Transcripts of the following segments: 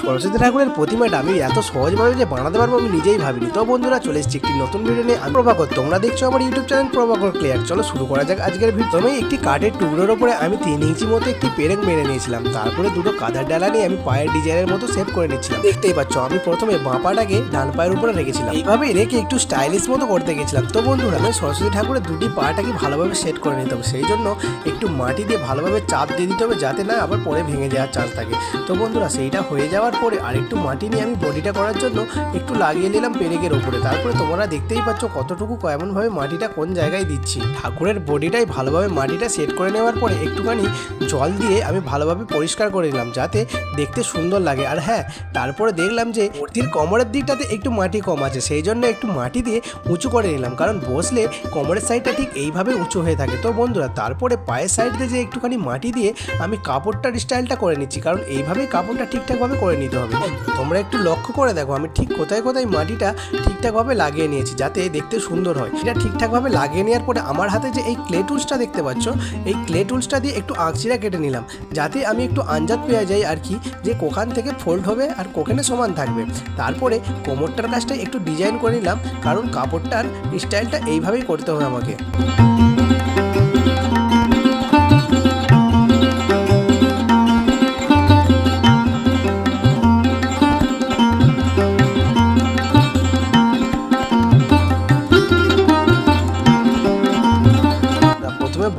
সরস্বতী ঠাকুরের প্রতিমাটা আমি এত সহজভাবে যে বানাতে পারবো আমি নিজেই ভাবিনি। তো বন্ধুরা চলে এসেছি একটি নতুন ভিডিও নিয়ে। আমি প্রভাকর, তোমরা দেখছো আমার ইউটিউব চ্যানেল প্রভাকর ক্লিয়ার। চলো শুরু করা যাক আজকের ভিডিও। আমি একটি কাঠের টুকরোর উপরে আমি 3 ইঞ্চি মতো একটি পেরেক মেরে নিয়েছিলাম। তারপরে দুটো কাদার ডালা নিয়ে আমি পায়ের ডিজাইনের মতো সেভ করে নিচ্ছিলাম। দেখতেই পাচ্ছ আমি প্রথমে বাঁ পাটাকে ডান পায়ের উপরে রেখেছিলাম, এইভাবে রেখে একটু স্টাইলিশ মতো করতে গেছিলাম। তো বন্ধুরা আমি সরস্বতী ঠাকুরের দুটি পাটাকে ভালোভাবে সেট করে নিতে হবে, সেই জন্য একটু মাটি দিয়ে ভালোভাবে চাপ দিয়ে দিতে হবে যাতে না আবার পরে ভেঙে যাওয়ার চান্স থাকে। তো বন্ধুরা সেইটা হয়ে যাওয়ার পরে আরেকটু মাটি নিয়ে আমি বডিটা করার জন্য একটু লাগিয়ে নিলাম পেরেকের ওপরে। তারপরে তোমরা দেখতেই পাচ্ছ কতটুকু কেমনভাবে মাটিটা কোন জায়গায় দিচ্ছি। ঠাকুরের বডিটাই ভালোভাবে মাটিটা সেট করে নেওয়ার পরে একটুখানি জল দিয়ে আমি ভালোভাবে পরিষ্কার করে নিলাম যাতে দেখতে সুন্দর লাগে। আর হ্যাঁ, তারপরে দেখলাম যে মূর্তির কোমরের দিকটাতে একটু মাটি কম আছে, সেই জন্য একটু মাটি দিয়ে উঁচু করে নিলাম, কারণ বসলে কোমরের সাইডটা ঠিক এইভাবে উঁচু হয়ে থাকে। তো বন্ধুরা তারপরে পায়ের সাইড দিয়ে যে একটুখানি মাটি দিয়ে আমি কাপড়টার স্টাইলটা করে নিচ্ছি, কারণ এইভাবেই কাপড়টা ঠিকঠাকভাবে করে নিতে হবে। তোমরা একটু লক্ষ্য করে দেখো আমি ঠিক কোথায় কোথায় মাটিটা ঠিকঠাকভাবে লাগিয়ে নিয়েছি যাতে দেখতে সুন্দর হয়। এটা ঠিকঠাকভাবে লাগিয়ে নেওয়ার পরে আমার হাতে যে এই ক্লে টুলসটা দেখতে পাচ্ছ, এই ক্লে টুলসটা দিয়ে একটু আঁকচিরা কেটে নিলাম যাতে আমি একটু আন্দাজ পেয়ে যাই আর কি, যে কোখান থেকে ফোল্ড হবে আর কোখানে সমান থাকবে। তারপরে কোমরটার কাজটা একটু ডিজাইন করে নিলাম, কারণ কাপড়টার স্টাইলটা এইভাবেই করতে হবে আমাকে।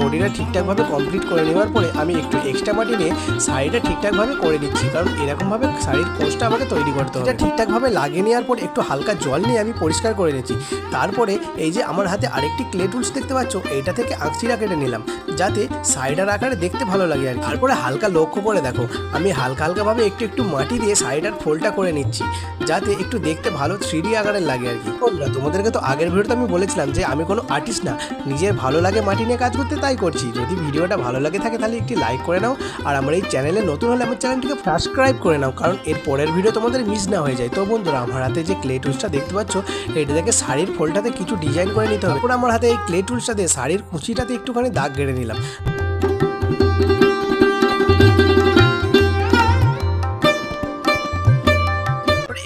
বডিটা ঠিকঠাকভাবে কমপ্লিট করে নেওয়ার পরে আমি একটু এক্সট্রা মাটি নিয়ে শাড়িটা ঠিকঠাকভাবে করে নিচ্ছি, কারণ এরকমভাবে শাড়ির কোষটা আমাকে তৈরি করতে হবে। এটা ঠিকঠাকভাবে লাগিয়ে নেওয়ার পর একটু হালকা জল নিয়ে আমি পরিষ্কার করে নিচ্ছি। তারপরে এই যে আমার হাতে আরেকটি ক্লে টুলস দেখতে পাচ্ছ, এইটা থেকে আঁকচিরা কেটে নিলাম যাতে শাড়িটার আকারে দেখতে ভালো লাগে আর তারপরে হালকা লক্ষ্য করে দেখো আমি হালকা হালকাভাবে একটু একটু মাটি দিয়ে শাড়িটার ফোল্ডটা করে নিচ্ছি যাতে একটু দেখতে ভালো 3D আকারের লাগে আর কি। বন্ধুরা তোমাদেরকে তো আগের ভিডিওতে আমি বলেছিলাম যে আমি কোনো আর্টিস্ট না, নিজের ভালো লাগে মাটি নিয়ে কাজ করতে তাই করছি। যদি ভিডিওটা ভালো লাগে থাকে তাহলে একটি লাইক করে নাও, আর আমার এই চ্যানেলে নতুন হলে আমার চ্যানেলটিকে সাবস্ক্রাইব করে নাও, কারণ এর পরের ভিডিও তোমাদের মিস না হয়ে যায়। তো বন্ধুরা আমার হাতে যে ক্লে টুলসটা দেখতে পাচ্ছ, এটা থেকে শাড়ির ফোল্ডটাতে কিছু ডিজাইন করে নিতে হবে। তারপর আমার হাতে এই ক্লে টুলসটা দিয়ে শাড়ির কুচিটাতে একটুখানি দাগ কেটে নিলাম।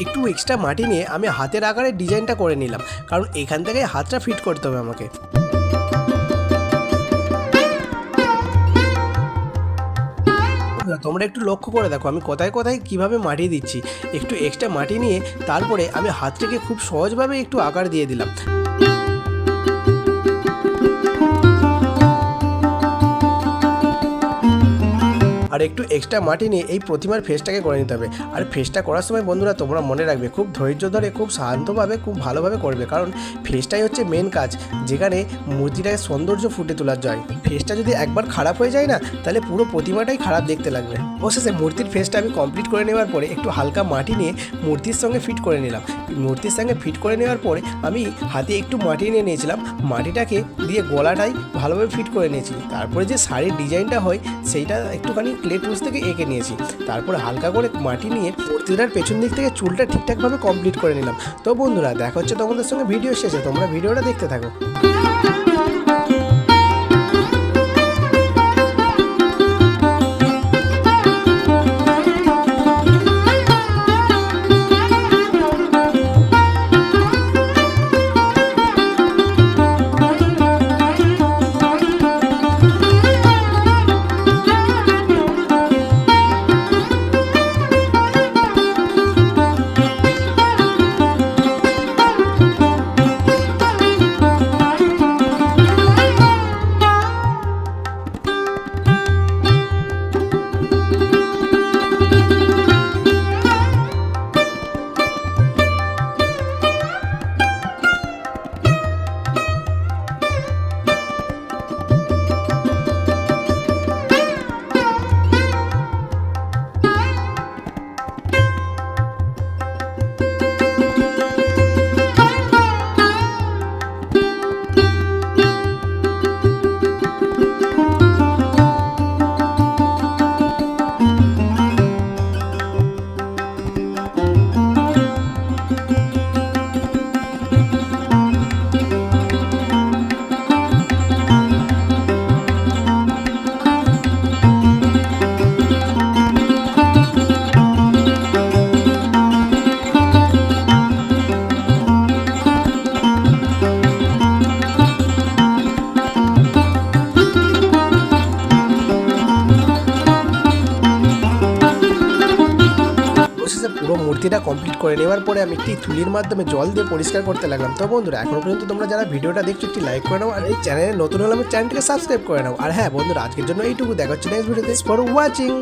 একটু এক্সট্রা মাটি নিয়ে আমি হাতের আকারে ডিজাইনটা করে নিলাম, কারণ এখান থেকে হাতটা ফিট করতে হবে আমাকে। তোমরা একটু লক্ষ্য করে দেখো আমি কোথায় কোথায় কিভাবে মাটি দিচ্ছি। একটু এক্সট্রা মাটি নিয়ে তারপরে আমি হাতটাকে খুব সহজভাবে একটু আকার দিয়ে দিলাম। আর একটু এক্সট্রা মাটি নিয়ে এই প্রতিমার ফেসটাকে করে নিতে হবে। আর ফেসটা করার সময় বন্ধুরা তোমরা মনে রাখবে খুব ধৈর্য ধরে খুব শান্তভাবে খুব ভালোভাবে করবে, কারণ ফেসটাই হচ্ছে মেন কাজ, যেখানে মূর্তিটাকে সৌন্দর্য ফুটে তোলার যায়। ফেসটা যদি একবার খারাপ হয়ে যায় না, তাহলে পুরো প্রতিমাটাই খারাপ দেখতে লাগবে। অবশেষে মূর্তির ফেসটা আমি কমপ্লিট করে নেওয়ার পরে একটু হালকা মাটি নিয়ে মূর্তির সঙ্গে ফিট করে নিলাম। মূর্তির সঙ্গে ফিট করে নেওয়ার পরে আমি হাতে একটু মাটি নিয়ে নিয়েছিলাম, মাটিটাকে দিয়ে গলাটাই ভালোভাবে ফিট করে নিয়েছি। তারপরে যে শাড়ির ডিজাইনটা হয় সেইটা একটুখানি ক্লে টুলস থেকে এঁকে নিয়েছি। তারপরে হালকা করে মাটি নিয়ে মূর্তিটার পেছন দিক থেকে চুলটা ঠিকঠাকভাবে কমপ্লিট করে নিলাম। তো বন্ধুরা দেখা হচ্ছে তোমাদের সঙ্গে ভিডিও শেষে, তোমরা ভিডিওটা দেখতে থাকো। অবশেষে পুরো মূর্তিটা কমপ্লিট করে নেওয়ার পরে আমি একটি তুলির মাধ্যমে জল দিয়ে পরিষ্কার করতে লাগলাম। তো বন্ধুরা এখনো পর্যন্ত তোমরা যারা ভিডিওটা দেখছো একটি লাইক করে নাও, আর এই চ্যানেলে নতুন হলে আমার চ্যানেলটিকে সাবস্ক্রাইব করে নাও। আর হ্যাঁ বন্ধুরা, আজকের জন্য এইটুকু, দেখা হচ্ছে নেক্সট ভিডিওতে। For watching.